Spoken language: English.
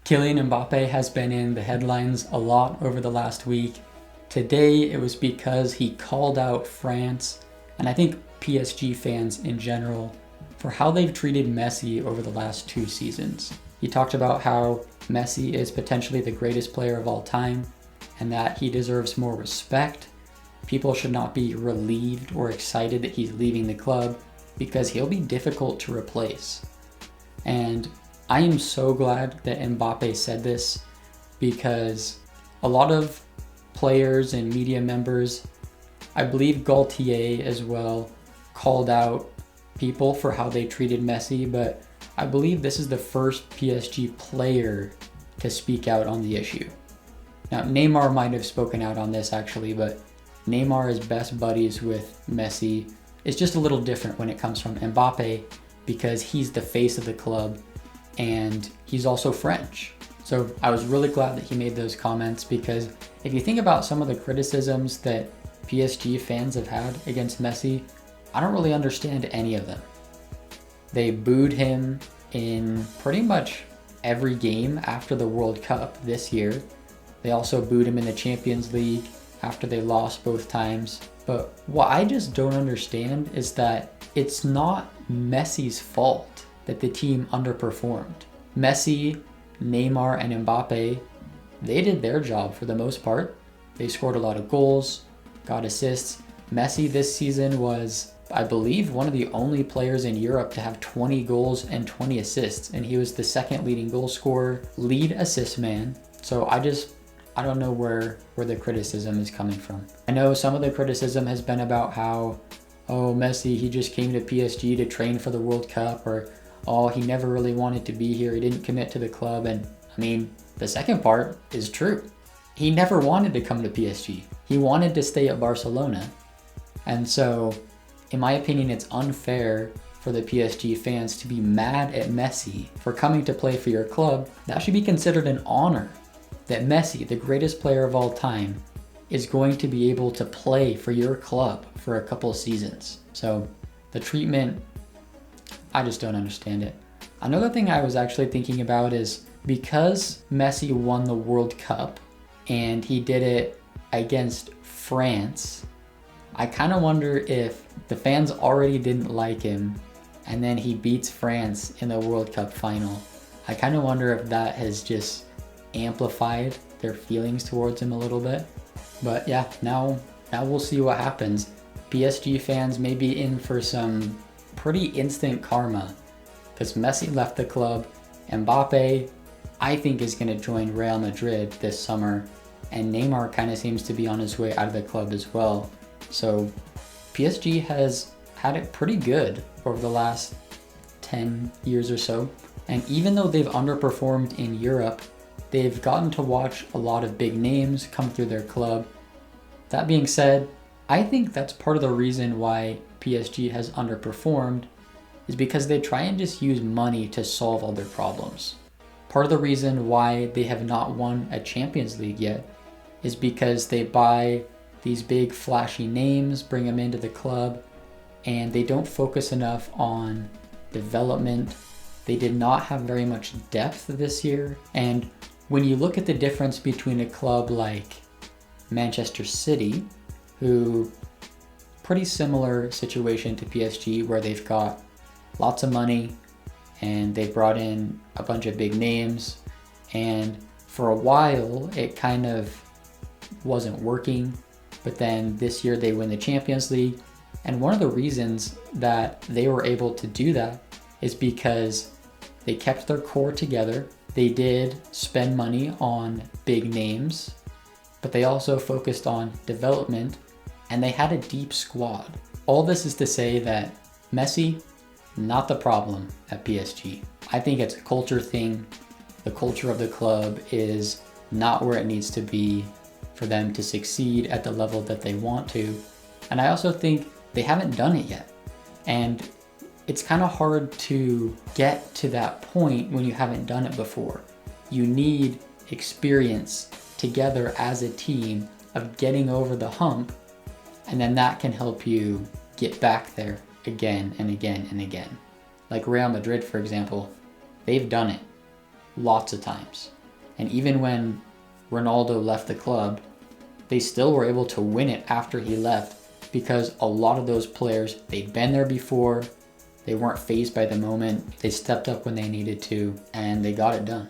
Kylian Mbappé has been in the headlines a lot over the last week. Today it was because he called out France, and I think PSG fans in general, for how they've treated Messi over the last 2 seasons. He talked about how Messi is potentially the greatest player of all time and that he deserves more respect. People should not be relieved or excited that he's leaving the club because he'll be difficult to replace. And I am so glad that Mbappé said this, because a lot of players and media members, I believe Gaultier as well, called out people for how they treated Messi, but I believe this is the first PSG player to speak out on the issue. Now, Neymar might have spoken out on this actually, but Neymar is best buddies with Messi. It's just a little different when it comes from Mbappé because he's the face of the club and he's also French. So I was really glad that he made those comments, because if you think about some of the criticisms that PSG fans have had against Messi, I don't really understand any of them. They booed him in pretty much every game after the World Cup this year. They also booed him in the Champions League after they lost both times. But what I just don't understand is that it's not Messi's fault that the team underperformed. Messi, Neymar, and Mbappe, they did their job for the most part. They scored a lot of goals, got assists. Messi this season was, I believe, one of the only players in Europe to have 20 goals and 20 assists, and he was the second leading goal scorer, lead assist man. So I don't know where the criticism is coming from. I know some of the criticism has been about how, oh, Messi, he just came to PSG to train for the World Cup, or oh, he never really wanted to be here, he didn't commit to the club. And I mean, the second part is true. He never wanted to come to PSG. He wanted to stay at Barcelona. And so, in my opinion, it's unfair for the PSG fans to be mad at Messi for coming to play for your club. That should be considered an honor, that Messi, the greatest player of all time, is going to be able to play for your club for a couple of seasons. So the treatment, I just don't understand it. Another thing I was actually thinking about is, because Messi won the World Cup and he did it against France, I kind of wonder if the fans already didn't like him and then he beats France in the World Cup final. I kind of wonder if that has just amplified their feelings towards him a little bit. But yeah, now we'll see what happens. PSG fans may be in for some pretty instant karma, because Messi left the club. Mbappe, I think, is going to join Real Madrid this summer, and Neymar kind of seems to be on his way out of the club as well. So PSG has had it pretty good over the last 10 years or so, and even though they've underperformed in Europe, they've gotten to watch a lot of big names come through their club. That being said, I think that's part of the reason why PSG has underperformed, is because they try and just use money to solve all their problems. Part of the reason why they have not won a Champions League yet is because they buy these big flashy names, bring them into the club, and they don't focus enough on development. They did not have very much depth this year. And when you look at the difference between a club like Manchester City, who, pretty similar situation to PSG, where they've got lots of money and they brought in a bunch of big names, and for a while it kind of wasn't working, but then this year they win the Champions League. And one of the reasons that they were able to do that is because they kept their core together. They did spend money on big names, but they also focused on development, and they had a deep squad. All this is to say that Messi, not the problem at PSG. I think it's a culture thing. The culture of the club is not where it needs to be for them to succeed at the level that they want to. And I also think they haven't done it yet. And it's kind of hard to get to that point when you haven't done it before. You need experience together as a team of getting over the hump, and then that can help you get back there again and again and again. Like Real Madrid, for example, they've done it lots of times. And even when Ronaldo left the club, they still were able to win it after he left because a lot of those players, they'd been there before, they weren't fazed by the moment, they stepped up when they needed to, and they got it done.